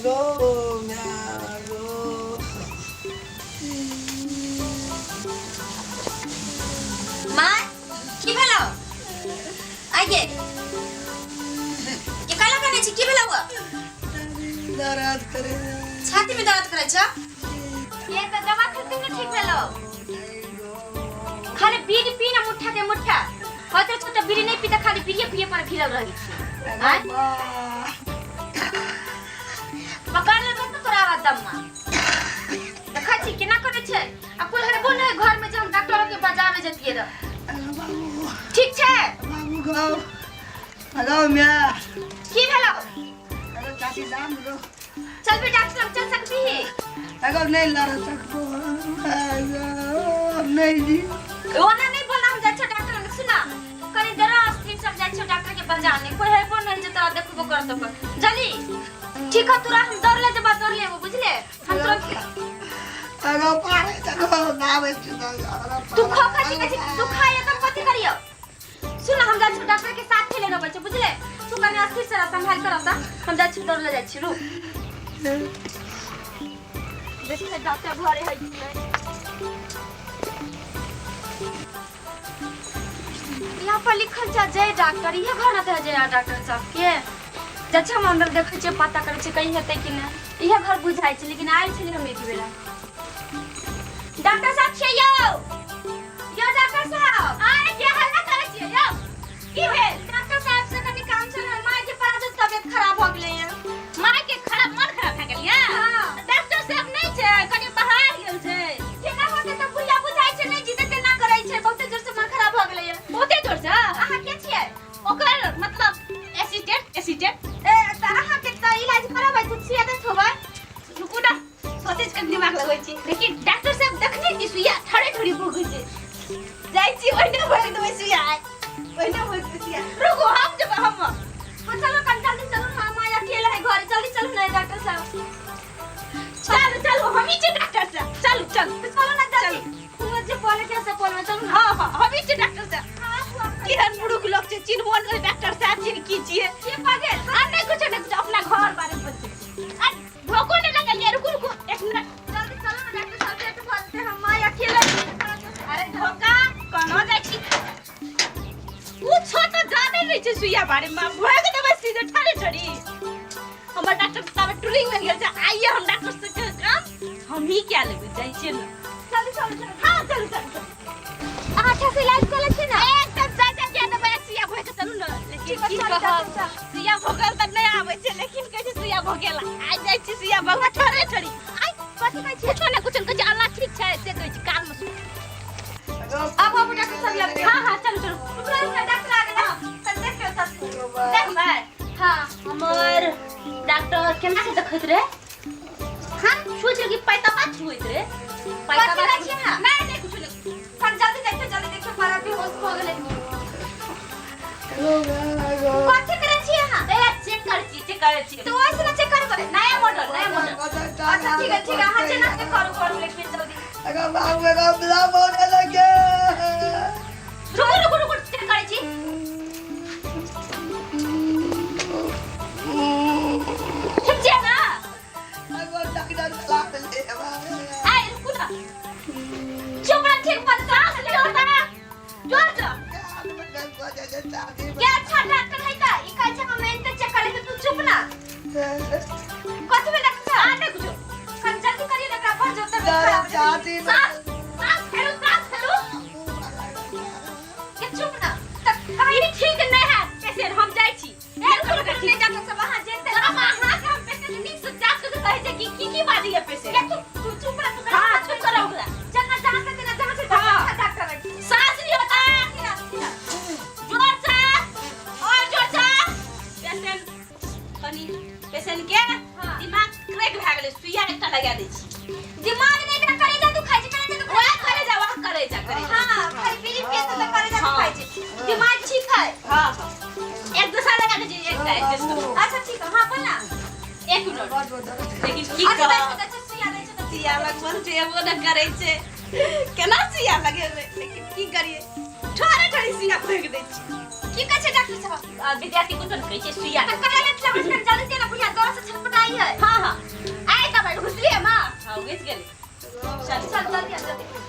गो म्या गो माँ की भेलो आगे ये काला करने छी की भेलो हुआ दर्द करे छाती में दर्द करे छ ये तो दवा खाते न ठीक भेलो खाली बीड़ी पी ना मुट्ठा के मुट्ठा होते छोटा बीड़ी नहीं पीता खाली पिए पिए पर भिड़ल रही हां पकड़ ले तो तोरा आवाज दम्मा देखा छी केना करे छै आ कुल हरे बोल घर में हम डॉक्टर के बाजार में जतिए र ठीक छै बाबू गो हेलो म्या की भेलो हेलो चाची जान गो चल भी डॉक्टर चल सकती है अगर नहीं लड़ सकतो नहीं जी ओना नहीं बोला हम जाय छ डॉक्टर लग सुना कनी जरा स्थिर सब जाय छ डॉक्टर के बाजार ने कोई है बोल नहीं जतरा देखबो करत पर जल्दी ठीक है तुरा हम दौड़ ले जब दौड़ लेबो बुझले हम तुरंत अगर पारे तको नावे तू खा तू खाए तो कथि करियो सुन हम जाय छ डॉक्टर के साथ खेले न बच्चे बुझले तू कने अस्थिर से संभाल कर आता हम जाय छ दौड़ ले जाय छी रुक देखते डॉक्टर घरे है यहाँ पर लिखल छ जय डॉक्टर ये घर न त जय डॉक्टर साहब के जच्छा हम अंदर देखै छै पता करै छै कहीं हेतै कि नहीं यह घर बुझाई छै लेकिन आइ छै हम एक बेरा डॉक्टर साहब छै यो डॉक्टर साहब अरे के हल्ला करै छियै यो की भेल डॉक्टर साहब से कनी काम छै माय के पास तबियत खराब भ गेलै है माय के खराब मन खराब भ गेल या डॉक्टर साहब नहीं छै कनी बाहर गेल छै केना होते त बुझा बुझाई छै नहीं जीते तेना करै छै बहुते जोर से मन खराब भ गेलै है बहुते जोर से अहाँ के छियै ओकर मतलब एसिडेंट ए त अहाँ के त इलाज करबै त सियादत होबै रुकू ना सोचे के दिमाग लगै छी लेकिन डॉक्टर साहब देखने की सुइया थड़े थड़ी भोगै छै जाई छी ओइने भोग देबै सुइया ओइने भोग सुइया रुको हम जब हम चलो कल जल्दी चलो हम आया अकेला है घर जल्दी चलो ना डॉक्टर साहब चलो चलो हम ही छे डॉक्टर साहब चलो चलो चलो ना जल्दी तुम जे बोले कैसे बोलना चलो हां हां हम ही छे डॉक्टर साहब किरण मुड़ुक लोग छे चिन्हवन डॉक्टर साहब चिन्ह की छिए के पागल आ नहीं कुछ अपना घर बारे में बच्चे आ भोको ने लगल यार रुको एक मिनट जल्दी चलो ना डॉक्टर साहब पेट भरते हम माय अकेले अरे धोखा कनो जाय छी उ छोटा जाने नहीं छे सुइया बारे में भोग देबै सीधे ठाड़े ठड़ी हमर डॉक्टर साहब टूरिंग में गेल छै आइए हम डॉक्टर से के काम हम ही क्या लेबै जाय छी ना चलो चलो हां चलो चलो अच्छा से इलाज कर ले छी ना एकदम जाजा के देबै सुइया भोग के चलू ना लेकिन की कहब सुइया भोगल त नहीं आबै छै लेकिन कहै छै सुइया भोगेला आ जाय छी सुइया भोगवा ठड़े ठड़ी आई कथि कहै छी कुछ ना कुछ कहै छै अल्लाह ठीक छै से कहै छी कान में सुन अब हम डॉक्टर साहब लग हां हां चलो चलो तुरंत डॉक्टर आ गया चल देख के साथ देख भाई हां हमर डॉक्टर केना से देखैत रे हां सोच लगी पैता बात होइत रे पैता बात छी हां नहीं कुछ नहीं हम जल्दी देखो मारा बेहोश हो गेलै कथि करै छी अहाँ ए चेक करै छी तो ऐसे ना चेक करे नया मॉडल अच्छा ठीक है अहाँ जना के करू लेकिन जल्दी अगर बाबू का ब्ला बोलने लगे रुको चेक करै छी ठीक छै ना अगर डॉक्टर सलाह दे आई रुको ना चुप रह ठीक पर सांस ले होता जोर से क्या अच्छा डॉक्टर है का ई कहै छै हम एंते चेक करे तो तू चुप ना कथि में डॉक्टर साहब आने कुछ कर जल्दी करिए ना का पर जोते सांस हेलो के चुप ना तक कहीं ठीक नहीं है पेशेंट हम जाई छी ले डॉक्टर साहब वहां जेते हम अहाँ के हम पेशेंट नीक से जांच के कहै छै की बात है पेशेंट तू चुप रह तू हां चुप करो चलना जहां से डॉक्टर है सांस नहीं होता जोर से और जोर से पेशेंट के दिमाग क्रैक भ गेलै सुइया एकटा लगा दै छी दिमाग नहीं एकटा करे जा तू खाइ छी करे जा तू ओए करे जा हां खाइ बीड़ी पिए तो करे जा तू खाइ छी दिमाग ठीक है हां एक दूसरा लगा दे एकटा एडजस्ट करो अच्छा ठीक है हां बोल ना एक मिनट लेकिन की कर सुइया दै छै त सुइया लगबन छै एगो न करे छै केना सुइया लगे लेकिन की करिए ठोरे ठोरी सुइया फेंक दै छी की कहै छै डॉक्टर साहब विद्यार्थी को तो कहै छै सुइया त करा ले तला बस जल्दी से ना बुझा दौड़ से छटपटाई है हां हां आइ त भाई घुसलिए मां हां उगेच गेल चल चल जल्दी जल्दी